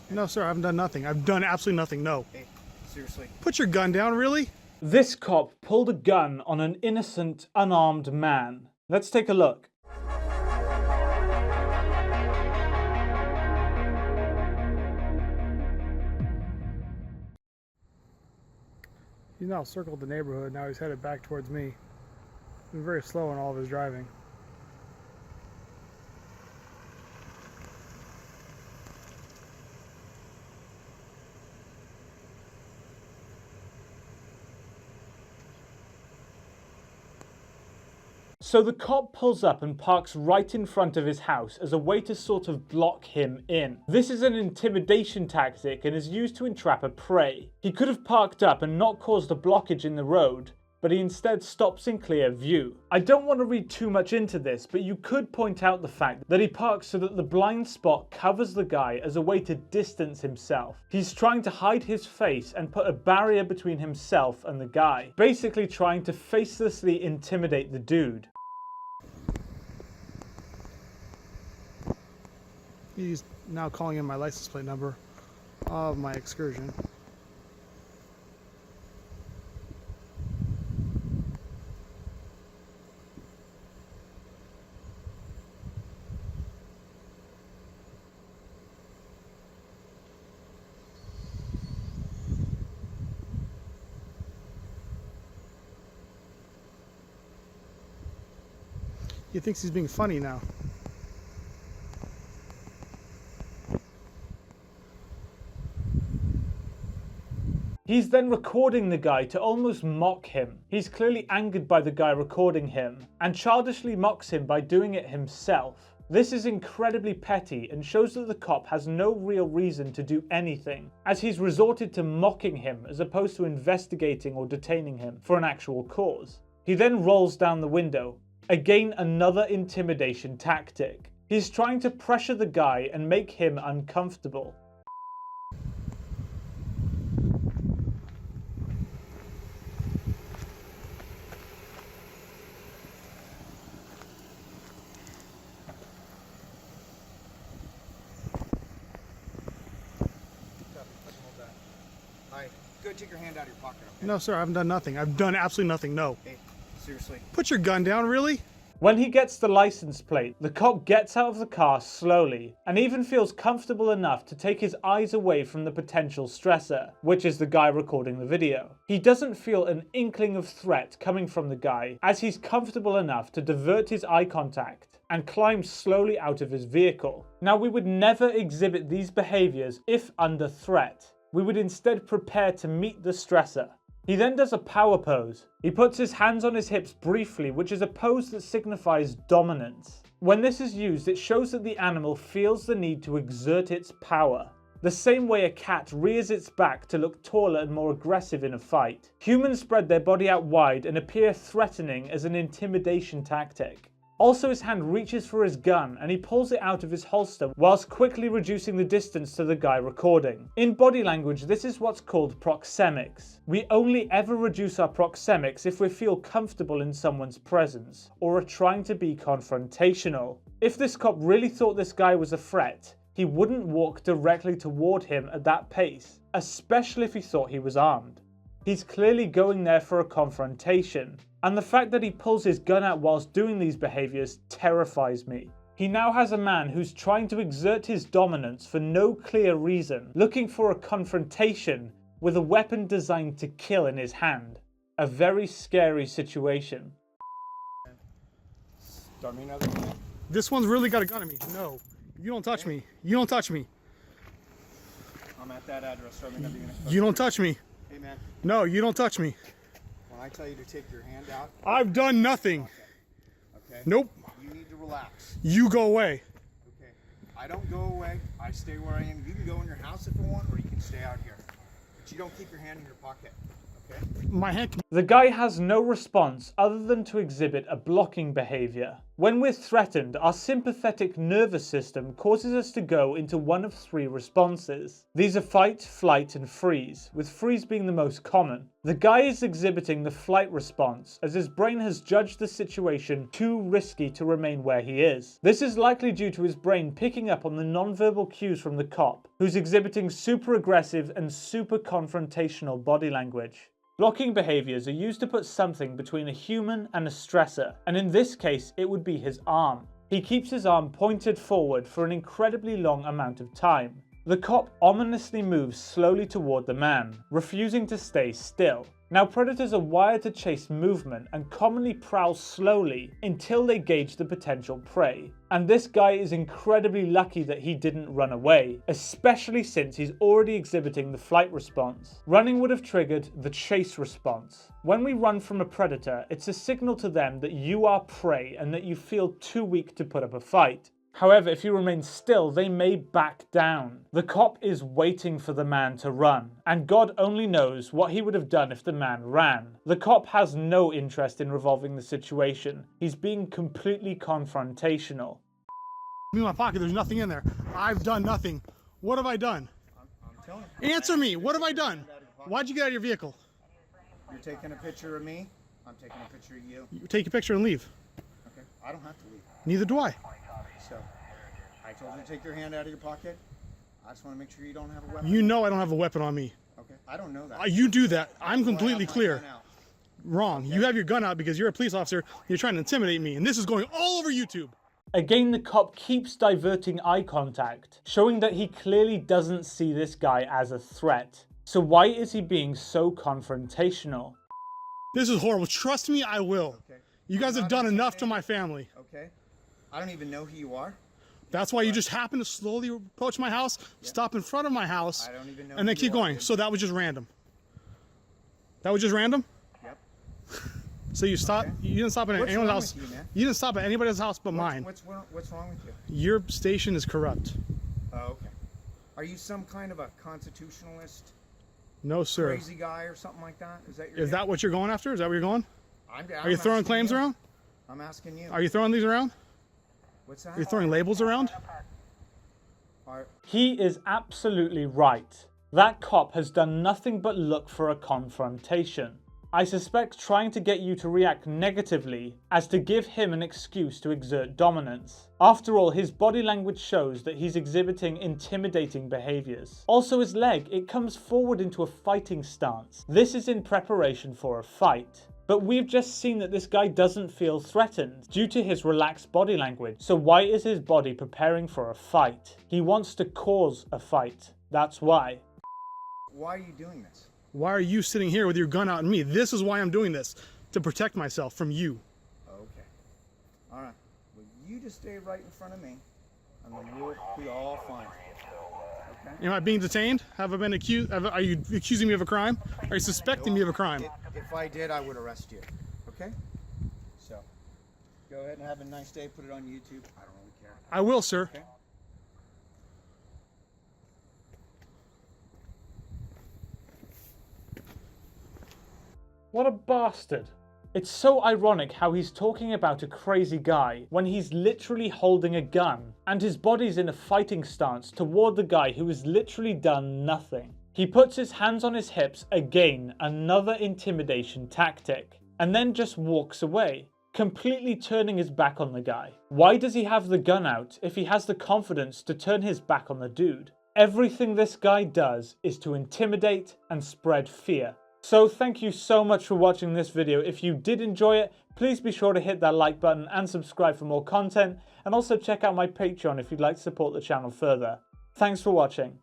No, sir, I haven't done nothing. I've done absolutely nothing, no. Hey, seriously. Put your gun down, really? This cop pulled a gun on an innocent, unarmed man. Let's take a look. He's now circled the neighborhood. Now he's headed back towards me. He's been very slow in all of his driving. So the cop pulls up and parks right in front of his house as a way to sort of block him in. This is an intimidation tactic and is used to entrap a prey. He could have parked up and not caused a blockage in the road, but he instead stops in clear view. I don't want to read too much into this, but you could point out the fact that he parks so that the blind spot covers the guy as a way to distance himself. He's trying to hide his face and put a barrier between himself and the guy, basically trying to facelessly intimidate the dude. He's now calling in my license plate number of my excursion. He thinks he's being funny now. He's then recording the guy to almost mock him. He's clearly angered by the guy recording him, and childishly mocks him by doing it himself. This is incredibly petty and shows that the cop has no real reason to do anything, as he's resorted to mocking him as opposed to investigating or detaining him for an actual cause. He then rolls down the window. Again, another intimidation tactic. He's trying to pressure the guy and make him uncomfortable. Alright, go take your hand out of your pocket, okay? No, sir, I haven't done nothing. I've done absolutely nothing, no. Hey, seriously. Put your gun down, really? When he gets the license plate, the cop gets out of the car slowly and even feels comfortable enough to take his eyes away from the potential stressor, which is the guy recording the video. He doesn't feel an inkling of threat coming from the guy, as he's comfortable enough to divert his eye contact and climb slowly out of his vehicle. Now, we would never exhibit these behaviors if under threat. We would instead prepare to meet the stressor. He then does a power pose. He puts his hands on his hips briefly, which is a pose that signifies dominance. When this is used, it shows that the animal feels the need to exert its power, the same way a cat rears its back to look taller and more aggressive in a fight. Humans spread their body out wide and appear threatening as an intimidation tactic. Also, his hand reaches for his gun and he pulls it out of his holster whilst quickly reducing the distance to the guy recording. In body language, this is what's called proxemics. We only ever reduce our proxemics if we feel comfortable in someone's presence or are trying to be confrontational. If this cop really thought this guy was a threat, he wouldn't walk directly toward him at that pace, especially if he thought he was armed. He's clearly going there for a confrontation. And the fact that he pulls his gun out whilst doing these behaviors terrifies me. He now has a man who's trying to exert his dominance for no clear reason, looking for a confrontation with a weapon designed to kill in his hand. A very scary situation. Start me another one. This one's really got a gun on me. No, you don't touch me. You don't touch me. I'm at that address. Start me another unit. You don't touch me. Hey, man. No, you don't touch me. When I tell you to take your hand out... I've done nothing. Okay? Nope. You need to relax. You go away. Okay? I don't go away. I stay where I am. You can go in your house if you want, or you can stay out here. But you don't keep your hand in your pocket. Okay? My hand. The guy has no response other than to exhibit a blocking behavior. When we're threatened, our sympathetic nervous system causes us to go into one of 3 responses. These are fight, flight, and freeze, with freeze being the most common. The guy is exhibiting the flight response, as his brain has judged the situation too risky to remain where he is. This is likely due to his brain picking up on the non-verbal cues from the cop, who's exhibiting super aggressive and super confrontational body language. Blocking behaviors are used to put something between a human and a stressor, and in this case it would be his arm. He keeps his arm pointed forward for an incredibly long amount of time. The cop ominously moves slowly toward the man, refusing to stay still. Now, predators are wired to chase movement and commonly prowl slowly until they gauge the potential prey. And this guy is incredibly lucky that he didn't run away, especially since he's already exhibiting the flight response. Running would have triggered the chase response. When we run from a predator, it's a signal to them that you are prey and that you feel too weak to put up a fight. However, if you remain still, they may back down. The cop is waiting for the man to run, and God only knows what he would have done if the man ran. The cop has no interest in resolving the situation. He's being completely confrontational. Me in my pocket, there's nothing in there. I've done nothing. What have I done? I'm telling you. Answer me, what have I done? Why'd you get out of your vehicle? You're taking a picture of me. I'm taking a picture of you. You take a picture and leave. Okay. I don't have to leave. Neither do I. So, I told you to take your hand out of your pocket. I just want to make sure you don't have a weapon. You know I don't have a weapon on me. Okay. I don't know that. You do that. I'm So I completely have my clear. gun out. Wrong. You have your gun out because you're a police officer. You're trying to intimidate me, and this is going all over YouTube. Again, the cop keeps diverting eye contact, showing that he clearly doesn't see this guy as a threat. So why is he being so confrontational? This is horrible. Trust me, I will. Okay. You guys have done enough to my family. Okay. I don't even know who you are. That's why you just happen to slowly approach my house, stop in front of my house, I don't even know and then who keep you are, going. dude. So that was just random. That was just random? Yep. So you stopped, Okay. you didn't stop at What's anyone's wrong house. with you, man? You didn't stop at anybody's house but mine. What's wrong with you? Your station is corrupt. Oh, okay. Are you some kind of a constitutionalist, No, sir. crazy guy or something like that? Is that your Is that what you're going after? Is that where you're going? I'm Are you throwing asking claims you. around? I'm asking you. Are you throwing these around? What's that? Are you throwing labels around? He is absolutely right. That cop has done nothing but look for a confrontation. I suspect trying to get you to react negatively as to give him an excuse to exert dominance. After all, his body language shows that he's exhibiting intimidating behaviors. Also his leg, it comes forward into a fighting stance. This is in preparation for a fight. But we've just seen that this guy doesn't feel threatened due to his relaxed body language. So why is his body preparing for a fight? He wants to cause a fight. That's why. Why are you doing this? Why are you sitting here with your gun out at me? This is why I'm doing this, to protect myself from you. Okay. All right. Well, you just stay right in front of me, and then we'll be all fine. Okay? Am I being detained? Have I been accused? Are you accusing me of a crime? Are you suspecting me of a crime? If I did, I would arrest you. Okay? So, go ahead and have a nice day. Put it on YouTube. I don't really care. I will, sir. Okay? What a bastard. It's so ironic how he's talking about a crazy guy when he's literally holding a gun and his body's in a fighting stance toward the guy who has literally done nothing. He puts his hands on his hips, again another intimidation tactic, and then just walks away, completely turning his back on the guy. Why does he have the gun out if he has the confidence to turn his back on the dude? Everything this guy does is to intimidate and spread fear. So thank you so much for watching this video. If you did enjoy it, please be sure to hit that like button and subscribe for more content, and also check out my Patreon if you'd like to support the channel further. Thanks for watching.